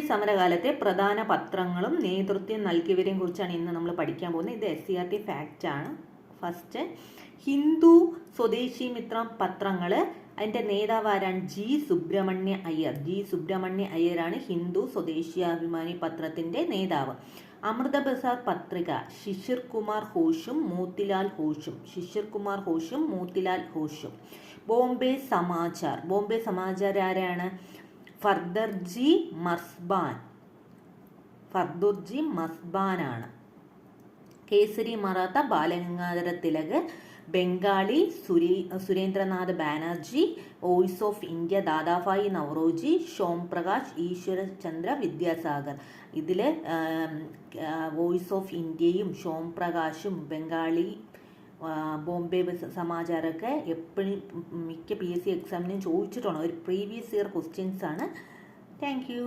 സമരകാലത്തെ പ്രധാന പത്രങ്ങളും നേതൃത്വം നൽകിയവരെയും കുറിച്ചാണ് ഇന്ന് നമ്മൾ പഠിക്കാൻ പോകുന്നത്. ഇത് SCERT ഫാക്റ്റ് ആണ്. ഫസ്റ്റ്, ഹിന്ദു സ്വദേശി മിത്രം പത്രങ്ങൾ, അതിൻ്റെ നേതാവ് ആരാണ്? ജി സുബ്രഹ്മണ്യ അയ്യർ. ജി സുബ്രഹ്മണ്യ അയ്യരാണ് ഹിന്ദു സ്വദേശിയാഭിമാനി പത്രത്തിൻ്റെ നേതാവ്. അമൃത ബസാർ പത്രിക ശിശിർ കുമാർ ഘോഷും മോത്തിലാൽ ഘോഷും. ശിശിർ കുമാർ ഘോഷും മോത്തിലാൽ ഘോഷും. ബോംബെ സമാചാർ. ബോംബെ സമാചാർ ആരാണ്? ഫർദർജി മസ്ബാൻ. ഫർദുർജി മസ്ബാനാണ്. Kesari Maratha Balagangadhara Tilak. Bengali Surendranath Banerjee. Voice of India Dadabhai Naoroji. Som Prakash Ishwarchandra Vidyasagar. ഇതിൽ വോയിസ് ഓഫ് ഇന്ത്യയും സോം പ്രകാശും ബംഗാളി ബോംബെ സമാചാരമൊക്കെ എപ്പോഴും മിക്ക PSC എക്സാമിനും ചോദിച്ചിട്ടുണ്ട്. ഒരു പ്രീവിയസ് ഇയർ ക്വസ്റ്റ്യൻസ് ആണ്. Thank you.